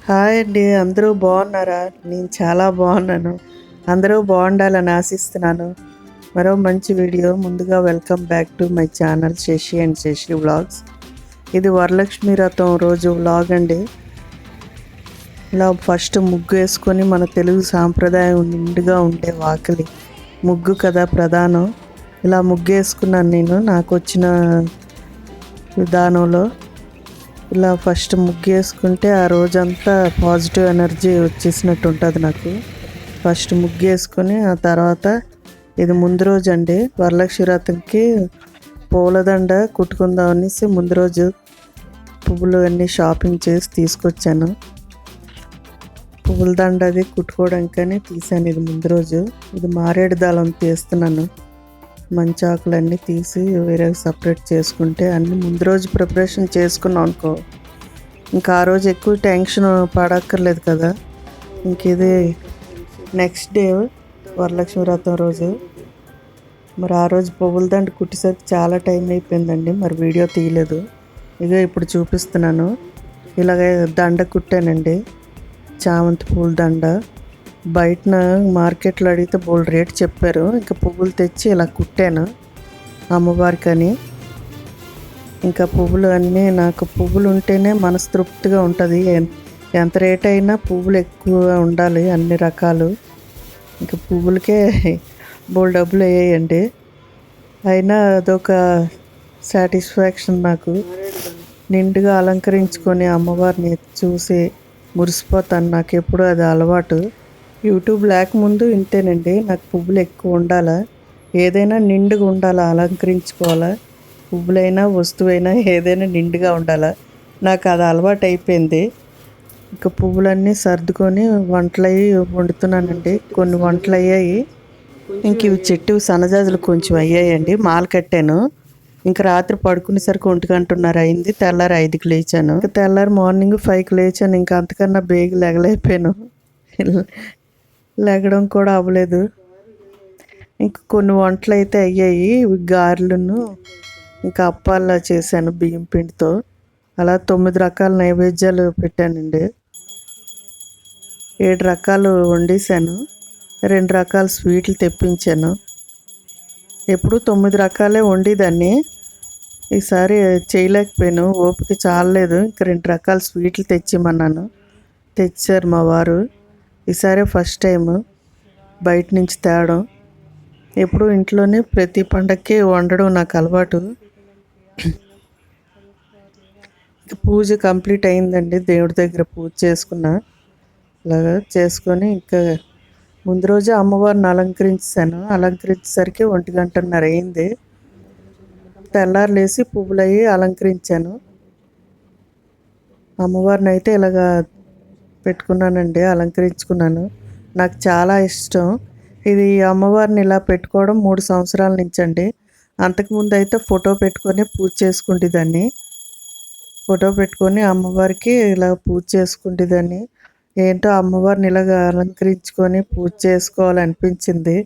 Hi అండి. అందరూ బాగున్నారా? నేను చాలా బాగున్నాను. అందరూ బాగుండాలని ఆశిస్తున్నాను. మరో మంచి వీడియో. ముందుగా welcome back to my channel Shashi and Shashi vlogs. ఇది వరలక్ష్మి వ్రతం రోజు వ్లాగ్ అండి. ఇలా ఫస్ట్ ముగ్గు వేసుకొని మన తెలుగు సాంప్రదాయం నిండుగా ఉండే వాకిలి ముగ్గు కదా ప్రధానం. ఇలా ముగ్గు వేసుకున్నాను నేను నాకు వచ్చిన విధానంలో. ఇలా ఫస్ట్ ముగ్గు వేసుకుంటే ఆ రోజంతా పాజిటివ్ ఎనర్జీ వచ్చేసినట్టు ఉంటుంది నాకు. ఫస్ట్ ముగ్గు వేసుకొని ఆ తర్వాత ఇది ముందు రోజు అండి, వరలక్ష్మి వ్రతంకి పూలదండ కుట్టుకుందాం అనేసి ముందు రోజు పువ్వులు అన్నీ షాపింగ్ చేసి తీసుకొచ్చాను. పువ్వుల దండ అది కుట్టుకోవడానికని తీసాను ఇది ముందు రోజు. ఇది మారేడు దళం తీస్తున్నాను. మంచి ఆకులన్నీ తీసి వేరే సపరేట్ చేసుకుంటే అన్నీ ముందు రోజు ప్రిపరేషన్ చేసుకున్నాం అనుకో, ఇంకా ఆ రోజు ఎక్కువ టెన్షన్ పడక్కర్లేదు కదా. ఇంక ఇది నెక్స్ట్ డే వరలక్ష్మి వ్రతం రోజు. మరి ఆ రోజు పువ్వుల దండ కుట్టేసరికి చాలా టైం అయిపోయిందండి, మరి వీడియో తీయలేదు. ఇక ఇప్పుడు చూపిస్తున్నాను. ఇలాగే దండ కుట్టానండి, చామంతి పూల దండ. బయటన మార్కెట్లో అడిగితే బోల్డ్ రేట్ చెప్పారు. ఇంకా పువ్వులు తెచ్చి ఇలా కుట్టాను అమ్మవారికి అని. ఇంకా పువ్వులు అన్నీ నాకు పువ్వులు ఉంటేనే మనస్తృప్తిగా ఉంటుంది. ఎంత రేట్ అయినా పువ్వులు ఎక్కువ ఉండాలి, అన్ని రకాలు. ఇంకా పువ్వులకే బోల్డ్ డబ్బులు అయ్యాయండి. అయినా అదొక సాటిస్ఫాక్షన్ నాకు. నిండుగా అలంకరించుకొని అమ్మవారిని చూసి మురిసిపోతాను. నాకు ఎప్పుడు అది అలవాటు. యూట్యూబ్ లేకముందు ఇంతేనండి, నాకు పువ్వులు ఎక్కువ ఉండాలా, ఏదైనా నిండుగా ఉండాలా, అలంకరించుకోవాలా. పువ్వులైనా వస్తువైనా ఏదైనా నిండుగా ఉండాలా, నాకు అది అలవాటు అయిపోయింది. ఇంకా పువ్వులన్నీ సర్దుకొని వంటలు అయ్యి వండుతున్నానండి. కొన్ని వంటలు అయ్యాయి. ఇంక ఇవి చెట్టు సన్నజాజులు కొంచెం అయ్యాయండి, మాల కట్టాను. ఇంకా రాత్రి పడుకునేసరికి 1:30 అయింది. తెల్లారి 5కి లేచాను. ఇంకా తెల్లారి మార్నింగ్ 5కి లేచాను. ఇంకా అంతకన్నా బేగి లెగలేకపోయాను, లెగడం కూడా అవ్వలేదు. ఇంక కొన్ని వంటలు అయితే అయ్యాయి. గారెలను ఇంకా అప్పాలా చేశాను బియ్యం పిండితో. అలా 9 రకాల నైవేద్యాలు పెట్టానండి. 7 రకాలు వండేసాను. 2 రకాల స్వీట్లు తెప్పించాను. ఎప్పుడు 9 రకాలే వండేదాన్ని, ఈసారి చేయలేకపోయాను, ఓపిక చాలలేదు. ఇంక 2 రకాల స్వీట్లు తెచ్చిమన్నాను, తెచ్చారు మా వారు. ఈసారి ఫస్ట్ టైం బయట నుంచి తేవడం. ఎప్పుడు ఇంట్లోనే ప్రతి పండగకి వండడం నాకు అలవాటు. పూజ కంప్లీట్ అయిందండి, దేవుడి దగ్గర పూజ చేసుకున్నా. అలాగా చేసుకొని ఇంకా ముందు రోజు అమ్మవారిని అలంకరించాను. అలంకరించేసరికి 1:30 అయింది. తెల్లారు లేసి పువ్వులు అవి అలంకరించాను. అమ్మవారిని అయితే ఇలాగా పెట్టుకున్నానండి, అలంకరించుకున్నాను. నాకు చాలా ఇష్టం ఇది. అమ్మవారిని ఇలా పెట్టుకోవడం 3 సంవత్సరాల నుంచి అండి. అంతకుముందు అయితే ఫోటో పెట్టుకొని పూజ చేసుకుంటేదాన్ని. ఫోటో పెట్టుకొని అమ్మవారికి ఇలా పూజ చేసుకుంటేదాన్ని. ఏంటో అమ్మవారిని ఇలాగ అలంకరించుకొని పూజ చేసుకోవాలనిపించింది.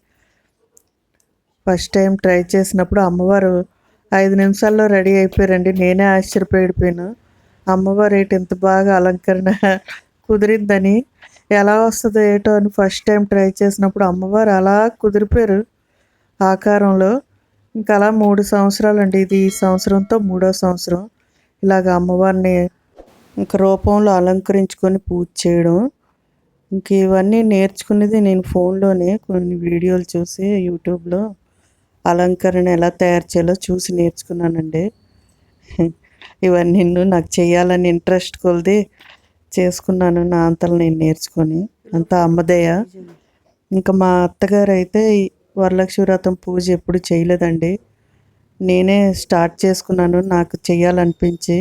ఫస్ట్ టైం ట్రై చేసినప్పుడు అమ్మవారు 5 నిమిషాల్లో రెడీ అయిపోయారండి. నేనే ఆశ్చర్యపోయిపోయాను, అమ్మవారు ఏంటి ఇంత బాగా అలంకరణ కుదిరిందని. ఎలా వస్తుందో ఏటో అని ఫస్ట్ టైం ట్రై చేసినప్పుడు అమ్మవారు అలా కుదిరిపోయారు ఆకారంలో. ఇంకా అలా 3 సంవత్సరాలండి, ఇది ఈ సంవత్సరంతో 3వ సంవత్సరం ఇలాగ అమ్మవారిని ఇంకా రూపంలో అలంకరించుకొని పూజ చేయడం. ఇంక ఇవన్నీ నేర్చుకునేది నేను ఫోన్లోనే కొన్ని వీడియోలు చూసి యూట్యూబ్లో అలంకరణ ఎలా తయారు చేయాలో చూసి నేర్చుకున్నానండి. ఇవన్నీ నాకు చేయాలని ఇంట్రెస్ట్ కొలిది చేసుకున్నాను, నా అంతలో నేను నేర్చుకొని. అంతా అమ్మదయ్య. ఇంకా మా అత్తగారు అయితే వరలక్ష్మి వ్రతం పూజ ఎప్పుడు చేయలేదండి, నేనే స్టార్ట్ చేసుకున్నాను నాకు చేయాలనిపించి.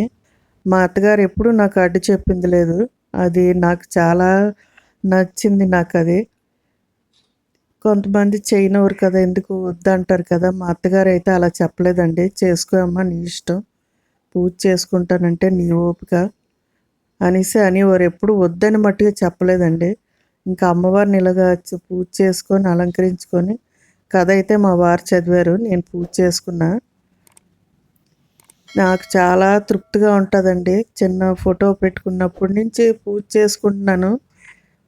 మా అత్తగారు ఎప్పుడు నాకు అడ్డు చెప్పింది లేదు, అది నాకు చాలా నచ్చింది. నాకు అది కొంతమంది చేయనవరు కదా, ఎందుకు వద్దంటారు కదా. మా అత్తగారు అయితే అలా చెప్పలేదండి, చేసుకో అమ్మా నీ ఇష్టం, పూజ చేసుకుంటానంటే నీ ఓపిక అనేసి అనేవారు. ఎప్పుడు వద్దని మట్టుగా చెప్పలేదండి. ఇంకా అమ్మవారిని ఇలాగా పూజ చేసుకొని అలంకరించుకొని కథ అయితే మా వారు చదివారు, నేను పూజ చేసుకున్నా. నాకు చాలా తృప్తిగా ఉంటుందండి. చిన్న ఫోటో పెట్టుకున్నప్పటి నుంచి పూజ చేసుకుంటున్నాను.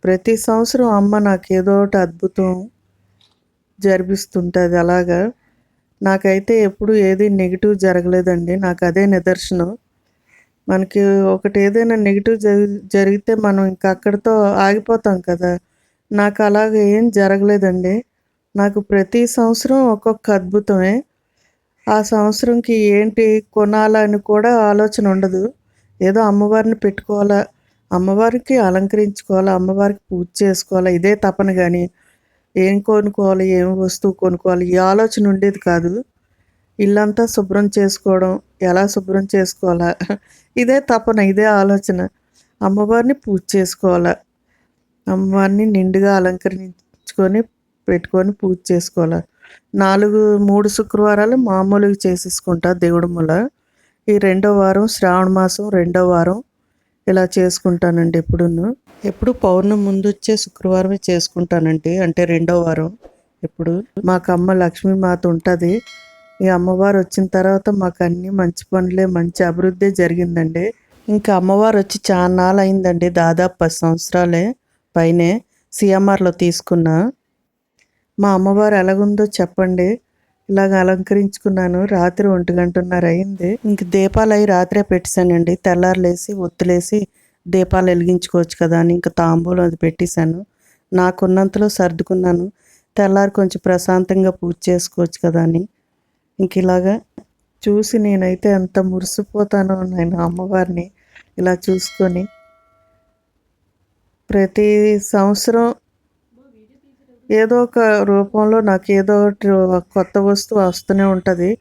ప్రతి సంవత్సరం అమ్మ నాకు ఏదో ఒకటి అద్భుతం జరిపిస్తుంటుంది అలాగా. నాకైతే ఎప్పుడు ఏది నెగిటివ్ జరగలేదండి. నాకు అదే నిదర్శనం. మనకి ఒకటి ఏదైనా నెగిటివ్ జరిగితే మనం ఇంకా అక్కడితో ఆగిపోతాం కదా! నాకు అలాగ ఏం జరగలేదండి. నాకు ప్రతి సంవత్సరం ఒక్కొక్క అద్భుతమే. ఆ సంవత్సరంకి ఏంటి కొనాలని కూడా ఆలోచన ఉండదు. ఏదో అమ్మవారిని పెట్టుకోవాలా, అమ్మవారికి అలంకరించుకోవాలా, అమ్మవారికి పూజ చేసుకోవాలా ఇదే తపన గాని, ఏం కొనుక్కోవాలి, ఏం వస్తువు కొనుక్కోవాలి ఈ ఆలోచన ఉండేది కాదు. ఇల్లంతా శుభ్రం చేసుకోవడం, ఎలా శుభ్రం చేసుకోవాలా ఇదే తపన, ఇదే ఆలోచన. అమ్మవారిని పూజ చేసుకోవాలా, అమ్మవారిని నిండుగా అలంకరించుకొని పెట్టుకొని పూజ చేసుకోవాలా. 3 శుక్రవారాలు మామూలుగా చేసేసుకుంటా దేవుడి మూల. ఈ రెండో వారం శ్రావణ మాసం రెండో వారం ఇలా చేసుకుంటానండి ఎప్పుడూను. ఎప్పుడు పౌర్ణమి ముందొచ్చే శుక్రవారమే చేసుకుంటానండి. అంటే రెండో వారం ఎప్పుడు. మాకు అమ్మ లక్ష్మీమాత ఉంటుంది. ఈ అమ్మవారు వచ్చిన తర్వాత మాకు అన్నీ మంచి పనులే, మంచి అభివృద్ధి జరిగిందండి. ఇంకా అమ్మవారు వచ్చి చాన్నాళ్ళు అయిందండి. దాదాపు 10 సంవత్సరాలే పైనే సిఎంఆర్లో తీసుకున్నా. మా అమ్మవారు ఎలాగుందో చెప్పండి. ఇలాగ అలంకరించుకున్నాను. రాత్రి 1:30 అయింది. ఇంక దీపాలు అవి రాత్రే పెట్టేశానండి. తెల్లారులేసి ఒత్తులేసి దీపాలు వెలిగించుకోవచ్చు కదా అని ఇంకా తాంబూలం అది పెట్టేశాను. నాకున్నంతలో సర్దుకున్నాను. తెల్లారి కొంచెం ప్రశాంతంగా పూజ చేసుకోవచ్చు కదా అని. ఇంక ఇలాగా చూసి నేనైతే ఎంత మురిసిపోతానో నేను అమ్మవారిని ఇలా చూసుకొని. ప్రతి సంవత్సరం ఏదో ఒక రూపంలో నాకు ఏదో ఒకటి కొత్త వస్తువు వస్తూనే ఉంటుంది.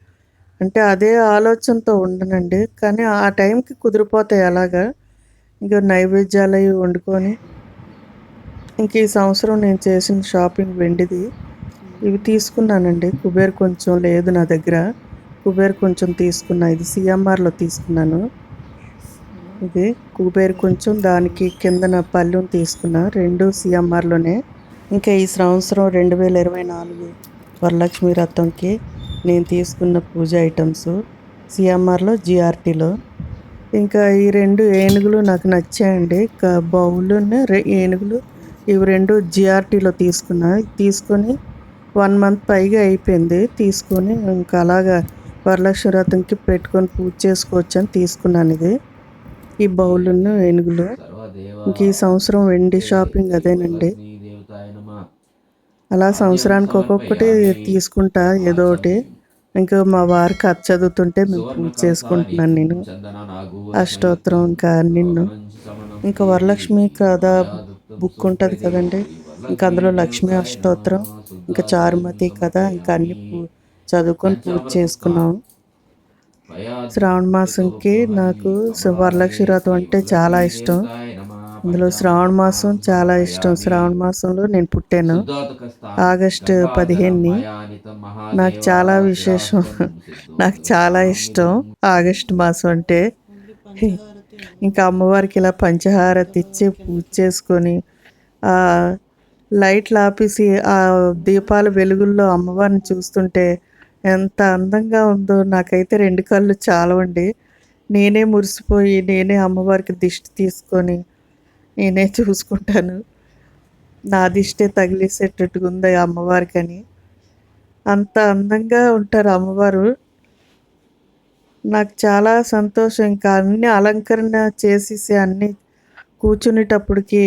అంటే అదే ఆలోచనతో ఉండనండి. కానీ ఆ టైంకి కుదిరిపోతాయి అలాగా. ఇంక నైవేద్యాలు అవి వండుకొని ఇంక ఈ సంవత్సరం నేను చేసిన షాపింగ్ వెండిది ఇవి తీసుకున్నానండి. కుబేర్ కొంచెం లేదు నా దగ్గర. కుబేర్ కొంచెం తీసుకున్నా. ఇది సిఎంఆర్లో తీసుకున్నాను. ఇది కుబేర్ కొంచెం, దానికి కిందన పళ్ళెం తీసుకున్నా. 2 సిఎంఆర్లోనే. ఇంకా ఈ సంవత్సరం 2024 వరలక్ష్మి వ్రతంకి నేను తీసుకున్న పూజ ఐటమ్స్ సిఎంఆర్లో, జిఆర్టీలో. ఇంకా ఈ 2 ఏనుగులు నాకు నచ్చాయండి. బౌలు ఏనుగులు ఇవి 2 జిఆర్టీలో తీసుకున్నా. తీసుకొని 1 మంత్ పైగా అయిపోయింది తీసుకొని. ఇంకా అలాగా వరలక్ష్మి వ్రతంకి పెట్టుకొని పూజ చేసుకోవచ్చు అని తీసుకున్నాను ఇది. ఈ బౌలును ఏనుగులు. ఇంక ఈ సంవత్సరం వెండి షాపింగ్ అదేనండి. అలా సంవత్సరానికి ఒక్కొక్కటి తీసుకుంటా ఏదో ఒకటి. ఇంకా మా వారు కథ చదువుతుంటే మేము పూజ చేసుకుంటున్నాను నేను. అష్టోత్తరం ఇంకా నిన్ను ఇంకా వరలక్ష్మి కథ బుక్ ఉంటుంది కదండి. ఇంకా అందులో లక్ష్మీ అష్టోత్తరం ఇంకా చారుమతి కథ ఇంకా అన్ని చదువుకొని పూజ చేసుకున్నాం. శ్రావణ మాసంకి నాకు వరలక్ష్మి వ్రతం అంటే చాలా ఇష్టం. అందులో శ్రావణ మాసం చాలా ఇష్టం. శ్రావణ మాసంలో నేను పుట్టాను ఆగస్టు 15ని. నాకు చాలా విశేషం. నాకు చాలా ఇష్టం ఆగస్టు మాసం అంటే. ఇంకా అమ్మవారికి ఇలా పంచహారతి ఇచ్చి పూజ చేసుకొని లైట్లు ఆపేసి ఆ దీపాల వెలుగుల్లో అమ్మవారిని చూస్తుంటే ఎంత అందంగా ఉందో. నాకైతే 2 కళ్ళు చాలవండి. నేనే మురిసిపోయి నేనే అమ్మవారికి దిష్టి తీసుకొని నేనే చూసుకుంటాను. నా దిష్టే తగిలేసేటట్టుగా ఉంది అమ్మవారికని. అంత అందంగా ఉంటారు అమ్మవారు. నాకు చాలా సంతోషం. ఇంకా అన్ని అలంకరణ చేసేసి అన్నీ కూర్చునేటప్పటికి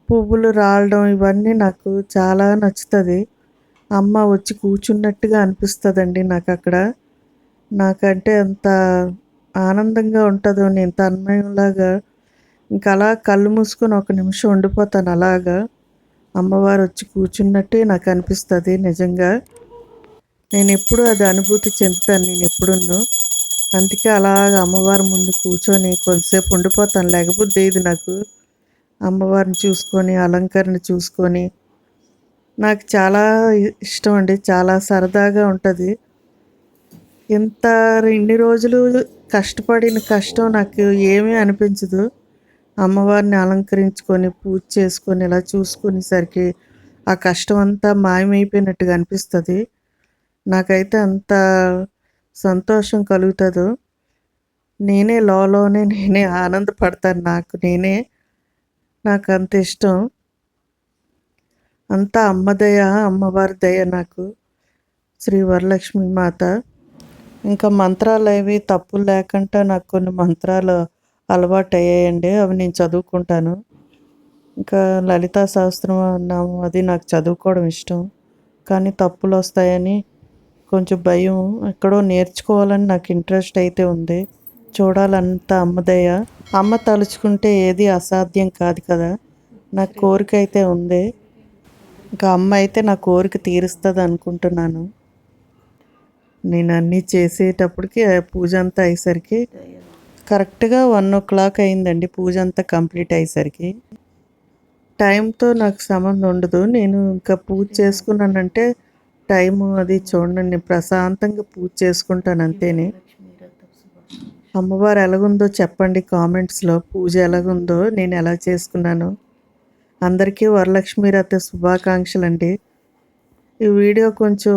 పువ్వులు రాలడం ఇవన్నీ నాకు చాలా నచ్చుతుంది. అమ్మ వచ్చి కూర్చున్నట్టుగా అనిపిస్తుందండి నాకు అక్కడ. నాకంటే ఎంత ఆనందంగా ఉంటుందో, నేను తన్మయంలాగా ఇంకా అలా కళ్ళు మూసుకొని ఒక నిమిషం ఉండిపోతాను అలాగా. అమ్మవారు వచ్చి కూర్చున్నట్టే నాకు అనిపిస్తుంది నిజంగా. నేను ఎప్పుడూ అది అనుభూతి చెందుతాను నేను ఎప్పుడూను. అందుకే అలాగ అమ్మవారి ముందు కూర్చొని కొద్దిసేపు ఉండిపోతాను. లేకపోతే ఇది నాకు అమ్మవారిని చూసుకొని అలంకరణ చూసుకొని నాకు చాలా ఇష్టం అండి. చాలా సరదాగా ఉంటుంది. ఇన్ని రోజులు కష్టపడిన కష్టం నాకు ఏమీ అనిపించదు. అమ్మవారిని అలంకరించుకొని పూజ చేసుకొని ఇలా చూసుకునేసరికి ఆ కష్టం అంతా మాయమైపోయినట్టుగా అనిపిస్తుంది. నాకైతే అంత సంతోషం కలుగుతుందో. నేనే లోలోనే నేనే ఆనందపడతాను. నాకు అంత ఇష్టం. అంతా అమ్మ దయ, అమ్మవారి దయ నాకు. శ్రీ వరలక్ష్మి మాత. ఇంకా మంత్రాలు అవి తప్పులు లేకుండా నాకు కొన్ని మంత్రాలు అలవాటు అయ్యాయండి. అవి నేను చదువుకుంటాను. ఇంకా లలితా సహస్రనామం అది నాకు చదువుకోవడం ఇష్టం. కానీ తప్పులు వస్తాయని కొంచెం భయం. ఎక్కడో నేర్చుకోవాలని నాకు ఇంట్రెస్ట్ అయితే ఉంది. చూడాలంతా అమ్మదయ్య. అమ్మ తలుచుకుంటే ఏది అసాధ్యం కాదు కదా. నాకు కోరిక అయితే ఉంది. ఇంకా అమ్మ అయితే నా కోరిక తీరుస్తుంది అనుకుంటున్నాను. నేను అన్నీ చేసేటప్పటికి పూజ అంతా అయ్యేసరికి కరెక్ట్గా 1:00 అయిందండి. పూజ అంతా కంప్లీట్ అయ్యేసరికి. టైంతో నాకు సంబంధం ఉండదు. నేను ఇంకా పూజ చేసుకున్నానంటే టైము అది చూడండి. నేను ప్రశాంతంగా పూజ చేసుకుంటాను అంతేనే. అమ్మవారు ఎలాగుందో చెప్పండి కామెంట్స్లో. పూజ ఎలాగుందో, నేను ఎలా చేసుకున్నాను. అందరికీ వరలక్ష్మి వ్రత శుభాకాంక్షలు అండి. ఈ వీడియో కొంచెం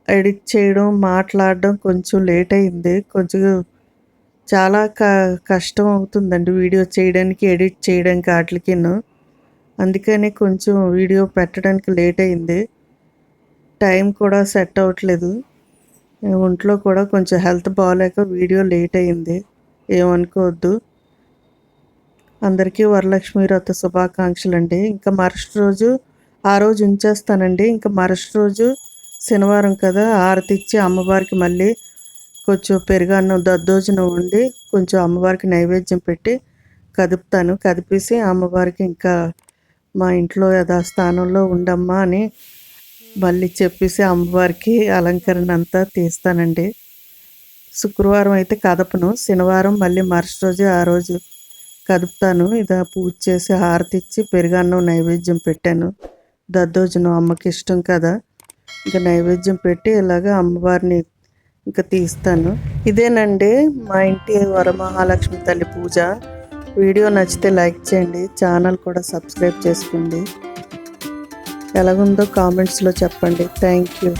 ఎడిట్ చేయడం, మాట్లాడడం కొంచెం లేట్ అయింది. కొంచెం చాలా కష్టం అవుతుందండి వీడియో చేయడానికి, ఎడిట్ చేయడానికి వాటికిను. అందుకని కొంచెం వీడియో పెట్టడానికి లేట్ అయింది. టైం కూడా సెట్ అవ్వట్లేదు. ఒంట్లో కూడా కొంచెం హెల్త్ బాగాలేక వీడియో లేట్ అయింది. ఏమనుకోవద్దు. అందరికీ వరలక్ష్మి వ్రత శుభాకాంక్షలు అండి. ఇంకా మరుసటి రోజు ఆ రోజు ఉంచేస్తానండి. ఇంకా మరుసటి రోజు శనివారం కదా, హారతి ఇచ్చి అమ్మవారికి మళ్ళీ కొంచెం పెరుగన్నం దద్దోజనం వండి కొంచెం అమ్మవారికి నైవేద్యం పెట్టి కదుపుతాను. కదిపేసి అమ్మవారికి ఇంకా మా ఇంట్లో యథాస్థానంలో ఉండమ్మా అని మళ్ళీ చెప్పేసి అమ్మవారికి అలంకరణ అంతా తీస్తానండి. శుక్రవారం అయితే కదపను. శనివారం మళ్ళీ మరుసటి రోజు ఆ రోజు కదుపుతాను. పూజ చేసి హారతి ఇచ్చి పెరుగన్నం నైవేద్యం పెట్టాను. దద్దోజనం అమ్మకి ఇష్టం కదా. ఇంకా నైవేద్యం పెట్టి ఇలాగ అమ్మవారిని ఇంకా తీస్తాను. ఇదేనండి మా ఇంటి వరమహాలక్ష్మి తల్లి పూజ. వీడియో నచ్చితే లైక్ చేయండి. ఛానల్ కూడా సబ్స్క్రైబ్ చేసుకోండి. ఎలాగుందో కామెంట్స్లో చెప్పండి. Thank you.